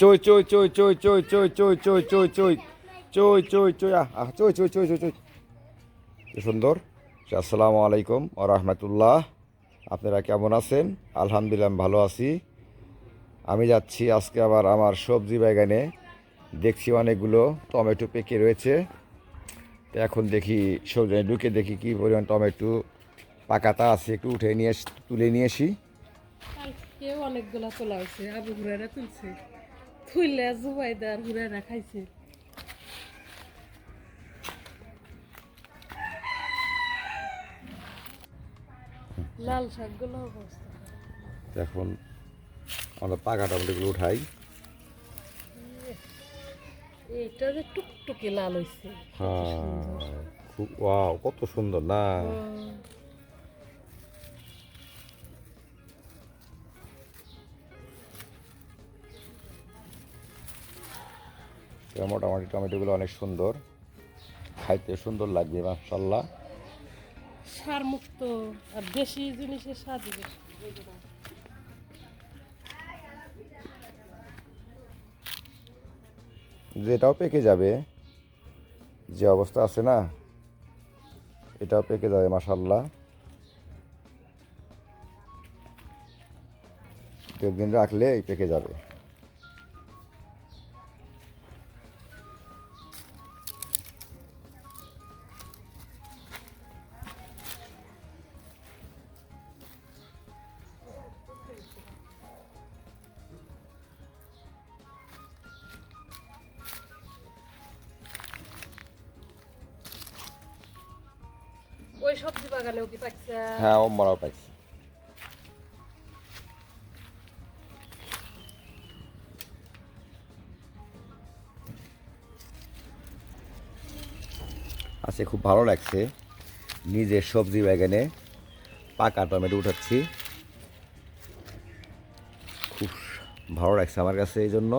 চই চই চই চই চই চই চই চই চই চই চই চই চই চই চই চই চই চই কি সুন্দর। আসসালামু আলাইকুম ও রহমতুল্লাহ। আপনারা কেমন আছেন? আলহামদুলিল্লাহ আমি ভালো আছি। আমি যাচ্ছি আজকে আবার আমার সবজি বাগানে। দেখছি অনেকগুলো টমেটো পেকে রয়েছে। তো এখন দেখি সবজি ঢুকে দেখি কি পরিমাণ টমেটো পাকাতা আছে, একটু উঠে নিয়ে তুলে নিয়ে আসি। কেউ অনেকগুলা তোলা হয়েছে, আবু হুরায়রা তুলছে, তুইলে জুবাইদার হুরায়রা খাইছে। লাল শাকগুলো অবস্থা। এখন আমরা পাকা টমেটোগুলো উঠাই। এইটা যে টুকটুকে লাল হয়েছে, কত সুন্দর। হ্যাঁ, খুব ওয়াও, কত সুন্দর না? মোটামুটি টমেটোগুলো অনেক সুন্দর, খাইতে সুন্দর লাগবে মাশাআল্লাহ। সার মুক্ত আর দেশি জিনিসের স্বাদই বেশি। যেটাও পেকে যাবে, যে অবস্থা আছে না, এটাও পেকে যাবে মাশাআল্লাহ। দু একদিন রাখলে পেকে যাবে। ওই সবজি বাগানেও কি পাচ্ছে? হ্যাঁ, ও মরাও পাইছি। আজকে খুব ভালো লাগছে, নিজের সবজি বাগানে পাকা টমেটো উঠাচ্ছি। খুব ভালো লাগছে আমার কাছে, এই জন্য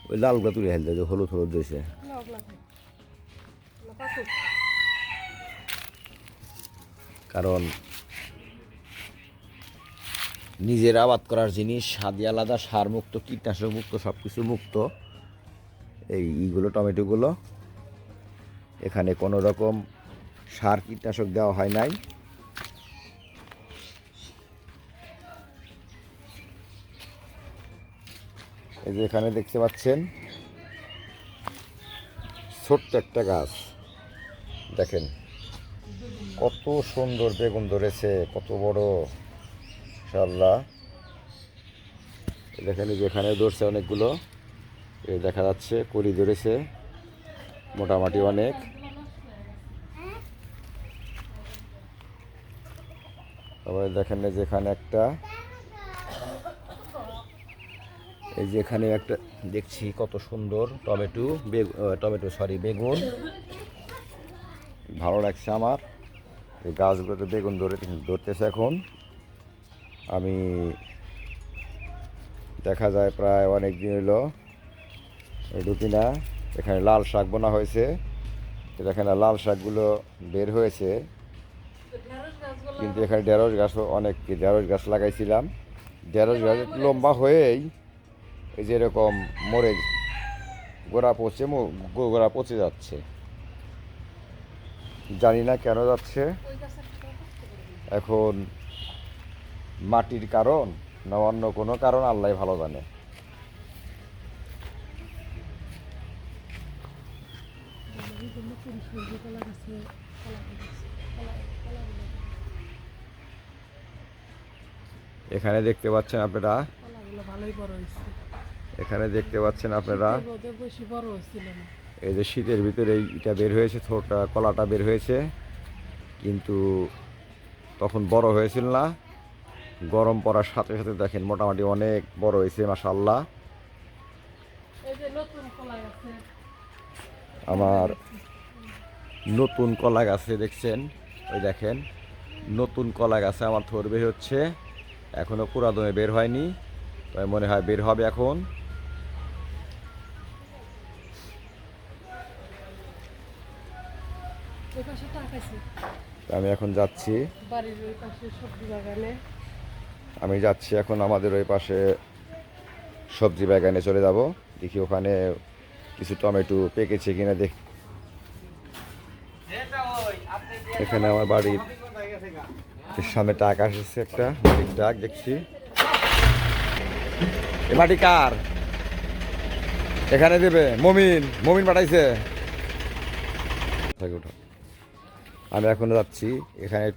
ওই লালগুলো তুলে ফেলতে, যে হলুদ হলুদ দিয়েছে। কারণ নিজের আবাদ করার জিনিস, স্বাদই আলাদা, সার মুক্ত, কীটনাশক মুক্ত, সব কিছু মুক্ত। এইগুলো টমেটোগুলো এখানে কোনো রকম সার কীটনাশক দেওয়া হয় নাই। এই যে এখানে দেখতে পাচ্ছেন ছোট্ট একটা গাছ, দেখেন কত সুন্দর বেগুন ধরেছে, কত বড় ইনশাআল্লাহ। দেখেন যেখানে ধরছে অনেকগুলো, এই দেখা যাচ্ছে কলি ধরেছে মোটামুটি অনেক। তারপরে দেখেন যেখানে একটা, এই যে এখানে একটা দেখছি কত সুন্দর বেগুন। ভালো লাগছে আমার এই গাছগুলোতে বেগুন ধরতেছে এখন। আমি দেখা যায় প্রায় অনেক দিন হলো ঢুকি না। এখানে লাল শাক বোনা হয়েছে, এখানে লাল শাকগুলো বের হয়েছে, কিন্তু এখানে ঢেঁড়স গাছও অনেক, ঢেঁড়স গাছ লাগাইছিলাম। ঢেঁড়স গাছ লম্বা হয়েই এই যে এরকম মরে গোড়া পচে যাচ্ছে, জানি না কেন যাচ্ছে। এখন মাটির কারণ না অন্য কোনো কারণ, আল্লাহ ভালো জানে। এখানে দেখতে পাচ্ছেন আপনারা, এখানে দেখতে পাচ্ছেন আপনারা এই যে শীতের ভিতরে এইটা বের হয়েছে, থোড়টা কলাটা বের হয়েছে, কিন্তু তখন বড় হয়েছিল না। গরম পড়ার সাথে সাথে দেখেন মোটামুটি অনেক বড় হয়েছে মাশাআল্লাহ। আমার নতুন কলা গাছে দেখছেন, ওই দেখেন নতুন কলা গাছে আমার থোড় বের হচ্ছে, এখনও পুরাদমে বের হয়নি, তাই মনে হয় বের হবে এখন। আমি এখন যাচ্ছি, বাড়ির ওই পাশে সবজি বাগানে। আমি যাচ্ছি এখন আমাদের ওই পাশে সবজি বাগানে চলে যাব, দেখি ওখানে কিছু টমেটো পেকেছে কিনা দেখ। এখানে আমার বাড়ির সামনে টাক আসছে, একটা মাটির ডাক দেখছি। এ মাটি কার? এখানে দেবে মমিন, মমিন পাঠাইছে। আমি এখন যাচ্ছি এখানে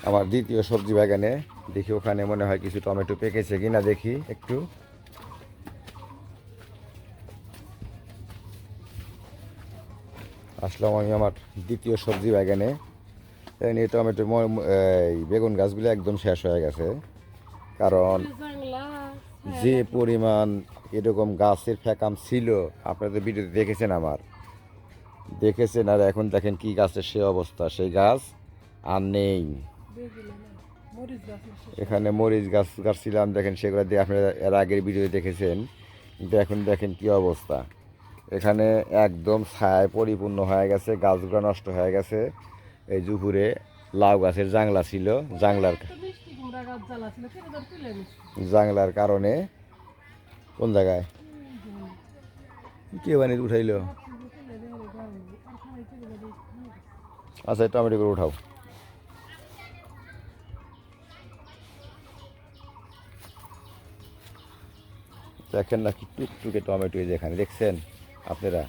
আমার দ্বিতীয় সবজি বাগানে, দেখি ওখানে মনে হয় কিছু টমেটো পেকেছে কিনা দেখি একটু। আসলাম আমি আমার দ্বিতীয় সবজি বাগানে। এই টমেটো এই বেগুন গাছগুলো একদম শেষ হয়ে গেছে, কারণ যে পরিমাণ এরকম গাছের ফ্যাকাম ছিল আপনাদের ভিডিওতে দেখেছেন, দেখেছেন। আর এখন দেখেন কি গাছের সে অবস্থা, সেই গাছ আর নেই। এখানে মরিচ গাছ গাছছিলাম, দেখেন সেগুলো দিয়ে আপনারা এর আগের ভিডিও দেখেছেন, কিন্তু এখন দেখেন কি অবস্থা। এখানে একদম ছায়ায় পরিপূর্ণ হয়ে গেছে, গাছগুলো নষ্ট হয়ে গেছে। এই জুপুরে লাউ গাছের জাংলা ছিল, জাংলার কারণে কোন জায়গায় কে বানিয়ে উঠাইলো? আচ্ছা টমেটো করে উঠাও। দেখেন না কি টুকটুকে টমেটো, যেখানে দেখছেন আপনারা,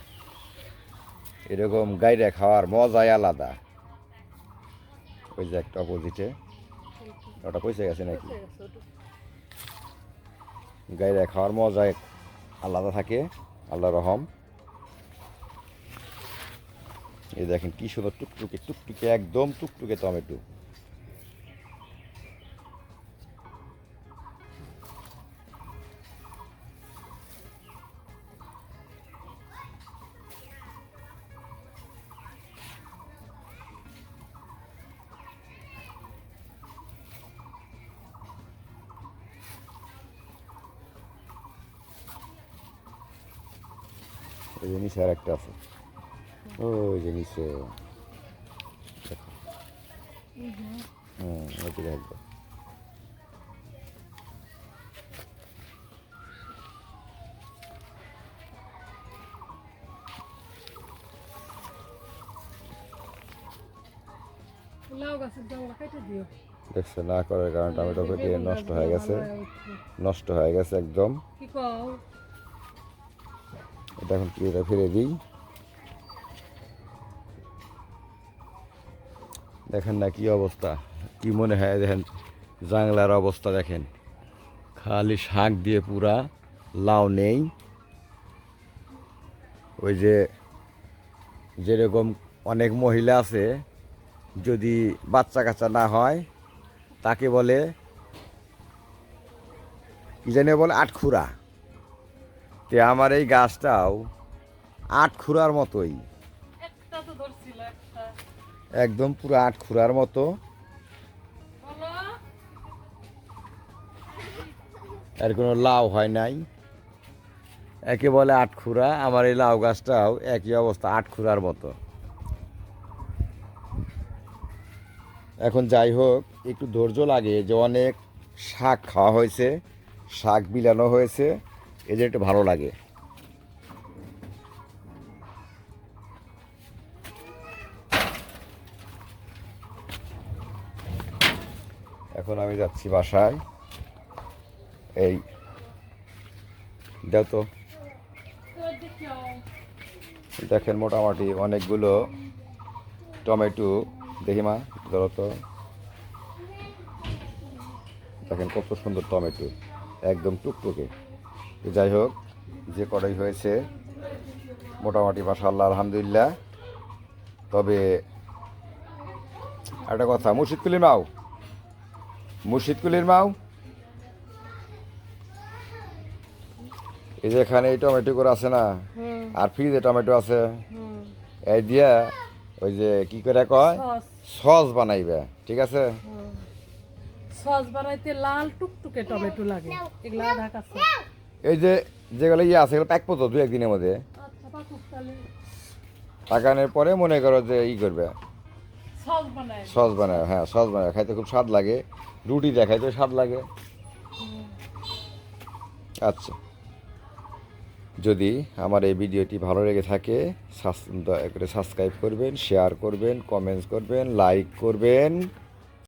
এরকম গাইরে খাওয়ার মজাই আলাদা। ওই যে একটা অপোজিটে ওটা পয়সা গেছে নাকি, গাইরে খাওয়ার মজাই আলাদা থাকে, আল্লাহ রহম। এই দেখেন কি সুন্দর টুকটুকে টুকটুকে একদম টুকটুকে টমেটো। ওই যে নিচে আর একটা আছে, ওই যে নিচে। ওইটা দেখবো। দেখছে না করার কারণে টমেটো পেটে নষ্ট হয়ে গেছে, নষ্ট হয়ে গেছে একদম। এটা এখন কি এটা ফিরে দিই। দেখেন না কি অবস্থা, কি মনে হয় দেখেন জাংলার অবস্থা দেখেন, খালি শাক দিয়ে পুরা, লাউ নেই। ওই যে যেরকম অনেক মহিলা আছে, যদি বাচ্চা কাচ্চা না হয় তাকে বলে কি জানি বলে আটখুরা। তে আমার এই গাছটাও আটখুরার মতোই, একদম পুরো আটখুরার মতো। এর কোনো লাউ হয় নাই, একে বলে আটখুরা। আমার এই লাউ গাছটাও একই অবস্থা, আটখুরার মতো। এখন যাই হোক, একটু ধৈর্য লাগে, যে অনেক শাক খাওয়া হয়েছে, শাক বিলানো হয়েছে, এই যে একটু ভালো লাগে। এখন আমি যাচ্ছি বাসায়। এই দাও তো, দেখেন মোটামুটি অনেকগুলো টমেটো, দেখি মা ধরো তো, দেখেন কত সুন্দর টমেটো, একদম টুকটুকে। যাই হোক, যে কটাই হয়েছে মোটামুটি মাশাআল্লাহ আলহামদুলিল্লাহ। তবে একটা কথা, মুর্শিদকুলির মাও, মুর্শিদকুলির মাও, এই যে এখানে এই টমেটো করে আছে না, আর ফ্রিজে টমেটো আছে, এই দিয়া ওই যে কি করে কয় সস বানাইবে, ঠিক আছে? সস বানাইতে লাল টুকটুকে টমেটো লাগে, এগুলা আধা কাঁচা। এই যে যেগুলো ইয়ে আছে এগুলো প্যাক করতো দু একদিনের মধ্যে, পাকানোর পরে মনে করো যে ই করবে, সস বানায়। হ্যাঁ সস বানায়, খাইতে খুব স্বাদ লাগে, রুটি দেখাইতে স্বাদ লাগে। আচ্ছা, যদি আমার এই ভিডিওটি ভালো লেগে থাকে দয়া করে সাবস্ক্রাইব করবেন, শেয়ার করবেন, কমেন্টস করবেন, লাইক করবেন।